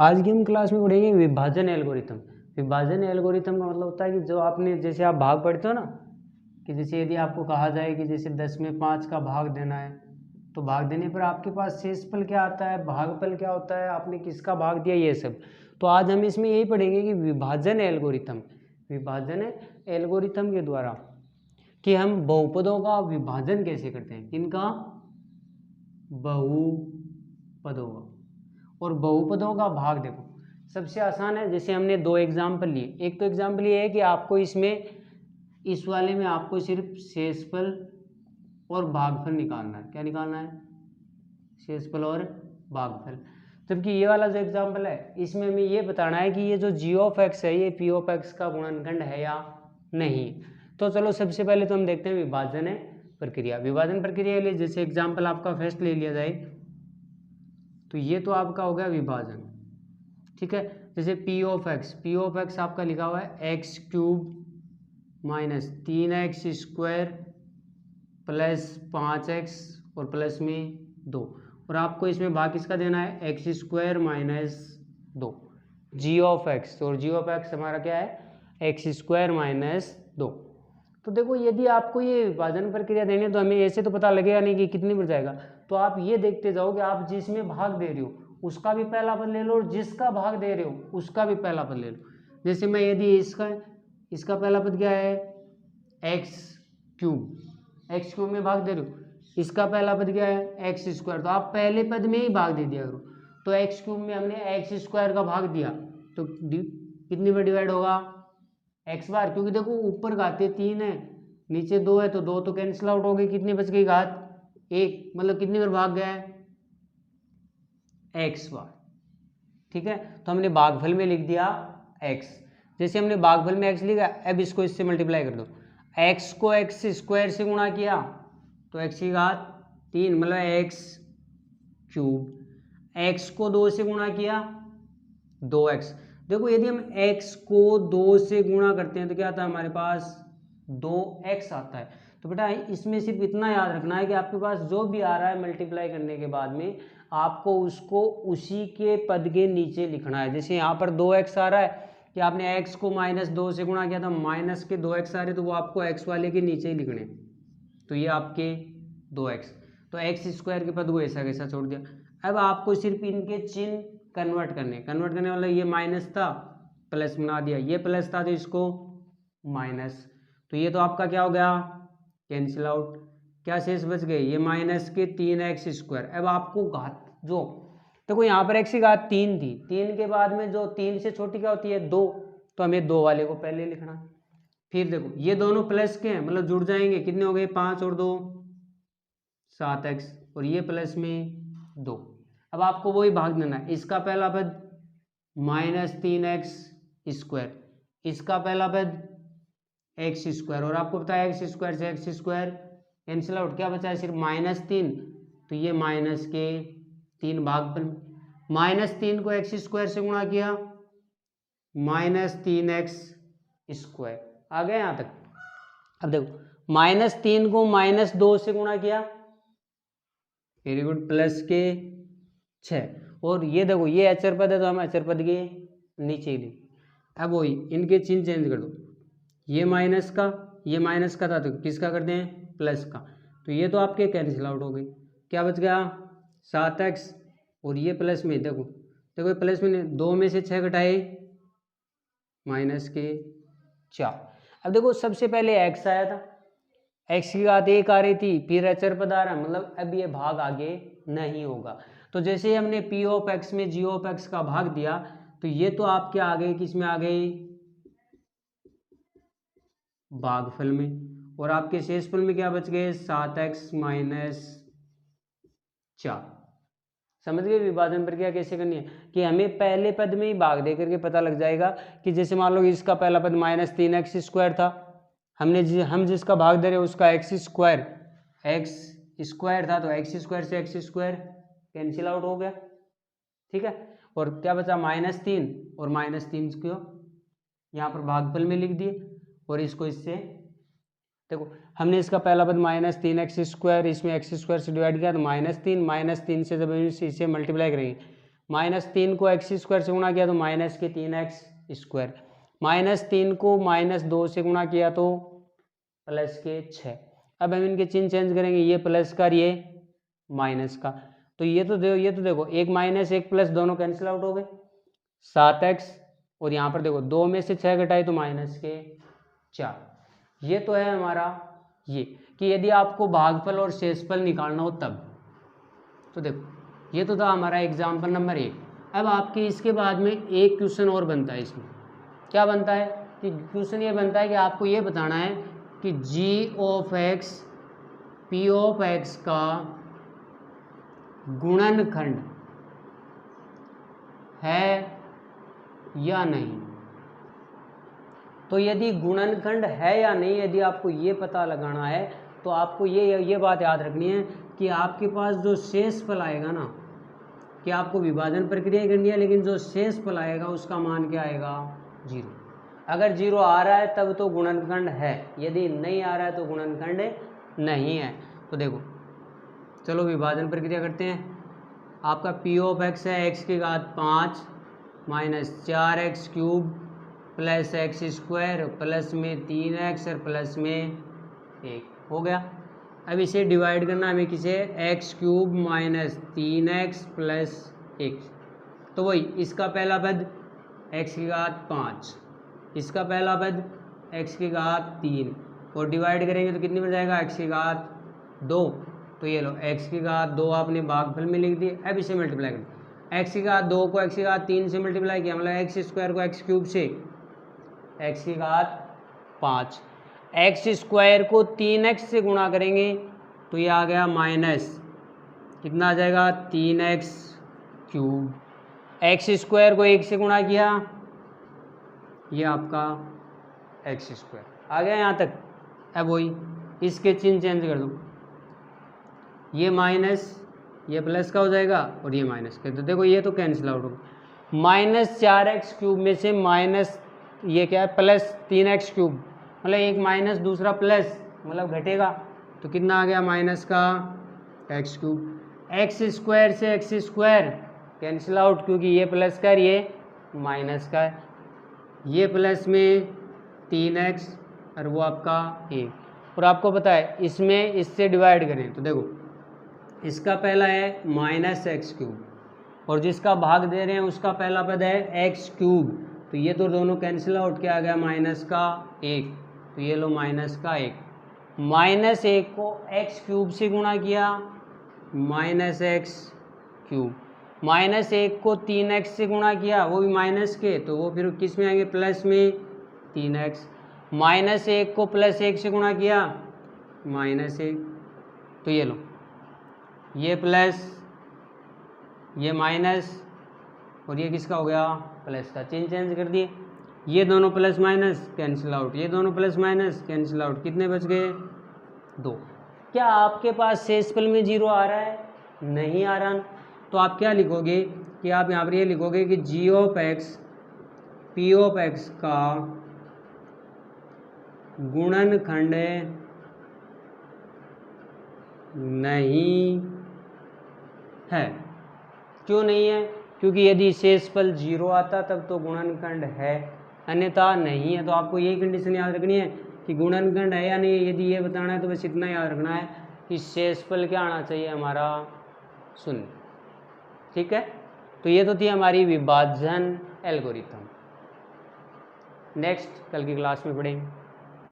आज की हम क्लास में पढ़ेंगे विभाजन एल्गोरिथम। विभाजन एल्गोरिथम का मतलब होता है कि जो आपने जैसे आप भाग पढ़ते हो ना, कि जैसे यदि आपको कहा जाए कि जैसे 10 में 5 का भाग देना है, तो भाग देने पर आपके पास शेषफल क्या आता है, भागफल क्या होता है, आपने किसका भाग दिया, ये सब। तो आज हम इसमें यही पढ़ेंगे कि विभाजन एल्गोरिथम के द्वारा कि हम बहुपदों का विभाजन कैसे करते हैं। किनका? बहुपदों का। और बहुपदों का भाग देखो सबसे आसान है। जैसे हमने दो एग्जाम्पल लिए, एक तो एग्जाम्पल ये है कि आपको इसमें इस वाले में आपको सिर्फ शेषफल और भागफल निकालना है। क्या निकालना है? शेषफल और भागफल। जबकि ये वाला जो एग्जाम्पल है इसमें हमें ये बताना है कि ये जो g ऑफ x है ये p ऑफ x का गुणनखंड है या नहीं। तो चलो सबसे पहले तो हम देखते हैं विभाजन प्रक्रिया के लिए। जैसे एग्जाम्पल आपका फर्स्ट ले लिया जाए तो ये तो आपका हो गया विभाजन, ठीक है। जैसे p ऑफ x आपका लिखा हुआ है x cube minus 3x square plus 5x और प्लस में 2, और आपको इसमें भाग किसका देना है? X square minus 2, g of x. और जी ऑफ एक्स हमारा क्या है? X square minus 2। तो देखो यदि आपको ये विभाजन प्रक्रिया देनी है तो हमें ऐसे तो पता लगेगा नहीं कि कितनी पर जाएगा। तो आप ये देखते जाओ कि आप जिसमें भाग दे रहे हो उसका भी पहला पद ले लो और जिसका भाग दे रहे हो उसका भी पहला पद ले लो। जैसे मैं यदि इसका पहला पद क्या है? एक्स क्यूब में भाग दे रहे हो, इसका पहला पद क्या है? X square. तो आप पहले पद में ही भाग दे दिया करो। तो एक्स क्यूब में हमने एक्स स्क्वायर का भाग दिया तो कितनी बार डिवाइड होगा? एक्स बार, क्योंकि देखो ऊपर घाते 3 है नीचे 2 है, तो 2 तो कैंसिल आउट हो गई, कितनी बच गई? घात 1, मतलब कितनी बार भाग गया है? एक्स बार, ठीक है। तो हमने भागफल में लिख दिया एक्स। जैसे हमने भागफल में एक्स लिखा, अब इसको इससे मल्टीप्लाई कर दो। एक्स को एक्स स्क्वायर से गुणा किया तो एक्स की घात 3 मतलब एक्स क्यूब। एक्स को 2 से गुणा किया 2x। देखो यदि हम x को 2 से गुणा करते हैं तो क्या आता है हमारे पास? 2x आता है। तो बेटा इसमें सिर्फ इतना याद रखना है कि आपके पास जो भी आ रहा है मल्टीप्लाई करने के बाद में आपको उसको उसी के पद के नीचे लिखना है। जैसे यहाँ पर 2x आ रहा है कि आपने x को -2 से गुणा किया था, माइनस के 2x आ रहे तो वो आपको x वाले के नीचे ही लिखने। तो ये आपके 2x, तो एक्स स्क्वायर के पद को ऐसा कैसा छोड़ दिया। अब आपको सिर्फ इनके चिन्ह कन्वर्ट करने वाला, ये माइनस था प्लस बना दिया, ये प्लस था तो इसको माइनस। तो ये तो आपका क्या हो गया? Cancel out. क्या शेष बच गए? ये माइनस के 3x स्क्वायर। अब आपको घात जो देखो यहाँ पर x की घात 3 थी, 3 के बाद में जो 3 से छोटी क्या होती है? 2, तो हमें 2 वाले को पहले लिखना। फिर देखो ये दोनों प्लस के हैं मतलब जुड़ जाएंगे, कितने हो गए? 5 और 2 7x, और ये प्लस में 2। अब आपको वही भाग देना है। इसका पहला पद -3x स्क्वायर, इसका पहला पद एक्स स्क्वायर, और आपको पता है एक्स स्क्वायर से एक्स स्क्वायर कैंसिल आउट, क्या बचा है? सिर्फ -3। तो ये माइनस के 3 भागफल, -3 को एक्स स्क्वायर से गुणा किया -3x स्क्वायर। आ गए यहाँ तक? अब देखो -3 को -2 से गुणा किया, वेरी गुड, प्लस के 6, और ये देखो ये अचर पद है तो हम अचर पद के नीचे ही लिख। अब वही इनके चिन्ह चेंज कर दो, ये माइनस का था तो किसका करते हैं? प्लस का। तो ये तो आपके कैंसिल आउट हो गई, क्या बच गया? 7x, और ये प्लस में देखो प्लस में 2 में से 6 घटाए माइनस के 4। अब देखो सबसे पहले x आया था, x की घात 1 आ रही थी, फिर अचर पद आ रहा है, मतलब अब ये भाग आगे नहीं होगा। तो जैसे हमने p ऑफ x में g ऑफ x का भाग दिया तो ये तो आपके आ गए, किसमें आ गए? भागफल में। और आपके शेषफल में क्या बच गए? 7x minus 4। समझ गए विभाजन प्रक्रिया कैसे करनी है? कि हमें पहले पद में ही भाग दे करके पता लग जाएगा कि जैसे मान लो इसका पहला पद -3x स्क्वायर था, हम जिसका भाग दे रहे हैं उसका एक्स स्क्वायर था, तो एक्स स्क्वायर से एक्स स्क्वायर कैंसिल आउट हो गया, ठीक है। और क्या बचा? -3, और -3 को यहाँ पर भागफल में लिख दिए, और इसको इससे देखो हमने इसका पहला पद -3x स्क्वायर, इसमें x स्क्वायर से डिवाइड किया तो -3 से जब इसे मल्टीप्लाई करेंगे -3 को x स्क्वायर से गुणा किया तो माइनस के 3x स्क्वायर, -3 को -2 से गुणा किया तो प्लस के 6। अब हम इनके चिन्ह चेंज करेंगे, ये प्लस का और ये माइनस का, तो ये तो देखो एक माइनस एक प्लस दोनों कैंसिल आउट हो गए, 7x, और यहाँ पर देखो 2 में से 6 घटाए तो माइनस के 4। ये तो है हमारा ये कि यदि आपको भागफल और शेषफल निकालना हो तब, तो देखो ये तो था हमारा एग्जाम्पल नंबर 1। अब आपके इसके बाद में एक क्वेश्चन और बनता है, इसमें क्या बनता है कि क्वेश्चन ये बनता है कि आपको ये बताना है कि g of x p of x का गुणनखंड है या नहीं। तो यदि गुणनखंड है या नहीं, यदि आपको ये पता लगाना है तो आपको ये बात याद रखनी है कि आपके पास जो शेषफल आएगा ना, कि आपको विभाजन प्रक्रिया करनी है, लेकिन जो शेषफल आएगा उसका मान क्या आएगा 0। अगर 0 आ रहा है तब तो गुणनखंड है, यदि नहीं आ रहा है तो गुणनखंड नहीं है। तो देखो चलो विभाजन प्रक्रिया करते हैं। आपका p ऑफ x है x की घात 5 minus 4x cube plus x square plus में 3x और प्लस में 1 हो गया। अब इसे डिवाइड करना हमें किसे, x cube minus 3x plus 1, तो वही इसका पहला पद x की घात 5, इसका पहला पद x की घात 3, और डिवाइड करेंगे तो कितनी बन जाएगा x की घात 2। तो ये लो x की घात 2 आपने भागफल में लिख दी। अब इसे मल्टीप्लाई कर, x की घात 2 को x की घात 3 से मल्टीप्लाई किया, मतलब x स्क्वायर को x क्यूब से x की घात 5, x स्क्वायर को 3x से गुणा करेंगे तो ये आ गया माइनस कितना आ जाएगा 3x क्यूब, x स्क्वायर को 1 से गुणा किया, ये आपका x स्क्वायर आ गया यहाँ तक। अब वही इसके चिन्ह चेंज कर दो, ये माइनस ये प्लस का हो जाएगा और ये माइनस का, तो देखो ये तो कैंसिल आउट होगा। माइनस 4x क्यूब में से माइनस ये क्या है प्लस 3x क्यूब, मतलब एक माइनस दूसरा प्लस, मतलब घटेगा, तो कितना आ गया माइनस का x क्यूब। x स्क्वायर से x स्क्वायर कैंसिल आउट, क्योंकि ये प्लस का ये माइनस का है, ये प्लस में 3x और वो आपका 1, और आपको पता है इसमें इससे डिवाइड करें तो देखो इसका पहला है माइनस एक्स क्यूब और जिसका भाग दे रहे हैं उसका पहला पद है एक्स क्यूब, तो ये तो दोनों कैंसिल आउट, क्या आ गया माइनस का 1, तो ये लो माइनस का 1, माइनस 1 को एक्स क्यूब से गुणा किया माइनस एक्स क्यूब, माइनस 1 को 3x से गुणा किया वो भी माइनस के, तो वो फिर किस में आएंगे प्लस में 3x, माइनस 1 को प्लस 1 से गुणा किया माइनस 1, तो ये लो ये प्लस ये माइनस और ये किसका हो गया प्लस का, चिन्ह चेंज कर दिए, ये दोनों प्लस माइनस कैंसिल आउट, ये दोनों प्लस माइनस कैंसिल आउट, कितने बच गए 2। क्या आपके पास शेषफल में 0 आ रहा है, नहीं आ रहा, तो आप क्या लिखोगे कि आप यहाँ पर ये लिखोगे कि g of x p of x का गुणनखंड नहीं है। क्यों नहीं है, क्योंकि यदि शेषफल 0 आता तब तो गुणनखंड है, अन्यथा नहीं है। तो आपको यही कंडीशन याद रखनी है कि गुणनखंड है या नहीं है। यदि ये बताना है तो बस इतना याद रखना है कि शेषफल क्या आना चाहिए हमारा 0। ठीक है, तो ये तो थी हमारी विभाजन एल्गोरिथम। नेक्स्ट कल की क्लास में पढ़ेंगे।